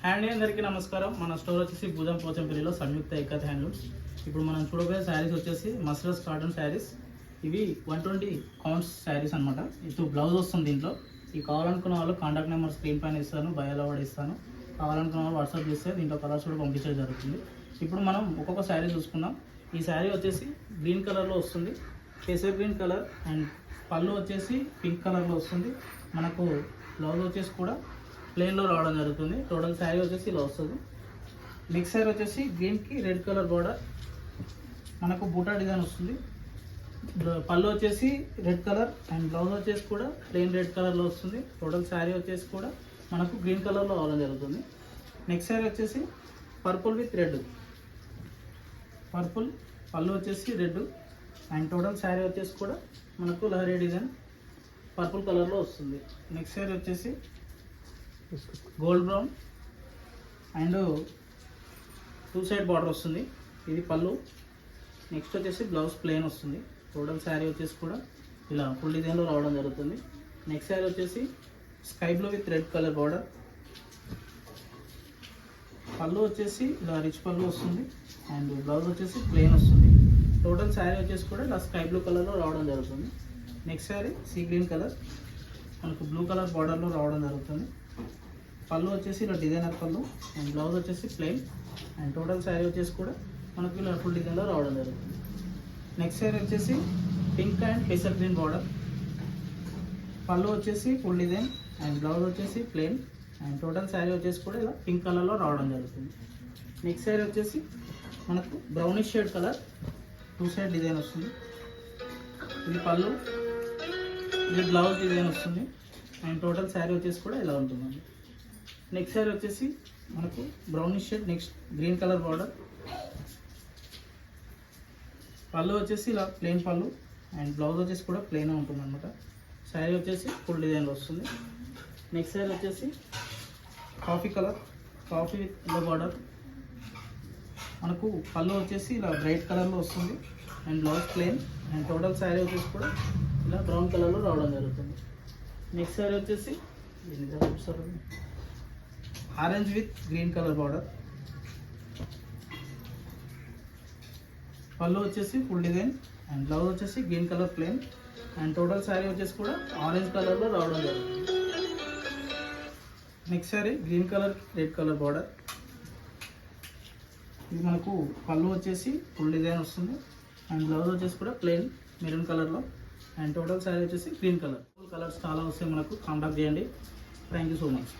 Hand అందరికీ నమస్కారం. మన స్టోర్ వచ్చేసి భుజం పోచంపల్లిలో సంయుక్త ఏకత్ హ్యాండ్లూమ్స్. ఇప్పుడు మనం చూడబోయే శారీస్ వచ్చేసి మస్రస్ కాటన్ శారీస్. ఇవి 120 కౌంట్స్ శారీస్ అనమాట. ఇప్పుడు బ్లౌజ్ వస్తుంది దీంట్లో. ఇవి కావాలనుకున్న వాళ్ళు కాంటాక్ట్ నెంబర్ స్క్రీన్ పైన ఇస్తాను, బయోలో కూడా ఇస్తాను. కావాలనుకున్న వాళ్ళు వాట్సాప్ చేస్తే దీంట్లో కలర్స్ కూడా పంపించడం జరుగుతుంది. ఇప్పుడు మనం ఒక్కొక్క శారీ చూసుకుందాం. ఈ శారీ వచ్చేసి గ్రీన్ కలర్లో వస్తుంది, కేసర్ గ్రీన్ కలర్, అండ్ పళ్ళు వచ్చేసి పింక్ కలర్లో వస్తుంది. మనకు బ్లౌజ్ వచ్చేసి కూడా ప్లెయిన్లో రావడం జరుగుతుంది. టోటల్ శారీ వచ్చేసి ఇలా వస్తుంది. నెక్స్ట్ శారీ వచ్చేసి గ్రీన్కి రెడ్ కలర్ బోర్డర్, మనకు బూటా డిజైన్ వస్తుంది. పళ్ళు వచ్చేసి రెడ్ కలర్ అండ్ బ్లౌజ్ వచ్చేసి కూడా ప్లెయిన్ రెడ్ కలర్లో వస్తుంది. టోటల్ శారీ వచ్చేసి కూడా మనకు గ్రీన్ కలర్లో రావడం జరుగుతుంది. నెక్స్ట్ శారీ వచ్చేసి పర్పుల్ విత్ రెడ్, పర్పుల్ పళ్ళు వచ్చేసి రెడ్ అండ్ టోటల్ శారీ వచ్చేసి కూడా మనకు లహరీ డిజైన్ పర్పుల్ కలర్లో వస్తుంది. నెక్స్ట్ శారీ వచ్చేసి gold brown and 2 side border వస్తుంది. ఇది పళ్ళు. నెక్స్ట్ వచ్చేసి బ్లౌజ్ ప్లెయిన్ వస్తుంది. టోటల్ శారీ వచ్చేసి కూడా ఇలా ఫుల్ డిజైన్లో రావడం జరుగుతుంది. నెక్స్ట్ శారీ వచ్చేసి sky blue with red colour border. పళ్ళు వచ్చేసి ఇలా రిచ్ పళ్ళు వస్తుంది అండ్ బ్లౌజ్ వచ్చేసి ప్లెయిన్ వస్తుంది. టోటల్ శారీ వచ్చేసి కూడా ఇలా స్కై బ్లూ కలర్లో రావడం జరుగుతుంది. Next sari sea green colour, మనకు బ్లూ కలర్ బార్డర్లో రావడం జరుగుతుంది. పళ్ళు వచ్చేసి ఇలా డిజైనర్ పళ్ళు అండ్ బ్లౌజ్ వచ్చేసి ప్లెయిన్ అండ్ టోటల్ శారీ వచ్చేసి కూడా మనకు ఇలా ఫుల్ డిజైన్లో రావడం జరుగుతుంది. నెక్స్ట్ శారీ వచ్చేసి pink and kesar green border. పళ్ళు వచ్చేసి ఫుల్ డిజైన్ అండ్ బ్లౌజ్ వచ్చేసి ప్లెయిన్ అండ్ టోటల్ శారీ వచ్చేసి కూడా ఇలా పింక్ కలర్లో రావడం జరుగుతుంది. నెక్స్ట్ శారీ వచ్చేసి మనకు brownish shade colour, 2 side design వస్తుంది. ఇది పళ్ళు, ఇది బ్లౌజ్ డిజైన్ వస్తుంది అండ్ టోటల్ శారీ వచ్చేసి కూడా ఇలా ఉంటుందండి. నెక్స్ట్ శారీ వచ్చేసి మనకు brownish shade, next green colour border. పళ్ళు వచ్చేసి ఇలా ప్లెయిన్ పళ్ళు అండ్ బ్లౌజ్ వచ్చేసి కూడా ప్లెయిన్ ఉంటుంది అనమాట. శారీ వచ్చేసి ఫుల్ డిజైన్లో వస్తుంది. నెక్స్ట్ శారీ వచ్చేసి coffee colour, coffee with yellow border. మనకు పళ్ళు వచ్చేసి ఇలా బ్రైట్ కలర్లో వస్తుంది and blouse plain and total sari వచ్చేసి కూడా ఇలా బ్రౌన్ కలర్లో రావడం జరుగుతుంది. నెక్స్ట్ శారీ వచ్చేసి orange with green colour border. పళ్ళు వచ్చేసి ఫుల్ డిజైన్ అండ్ బ్లౌజ్ వచ్చేసి green colour plain and total sari వచ్చేసి కూడా ఆరెంజ్ కలర్లో రావడం జరుగుతుంది. Next sari green colour red colour border. ఇది మనకు పళ్ళు వచ్చేసి ఫుల్ డిజైన్ వస్తుంది అండ్ బ్లౌజ్ వచ్చేసి కూడా ప్లెయిన్ మెరూన్ కలర్లో అండ్ టోటల్ శారీ వచ్చేసి గ్రీన్ కలర్. కలర్స్ చాలా వస్తాయి మనకు. కాంటాక్ట్ చేయండి. Thank you so much.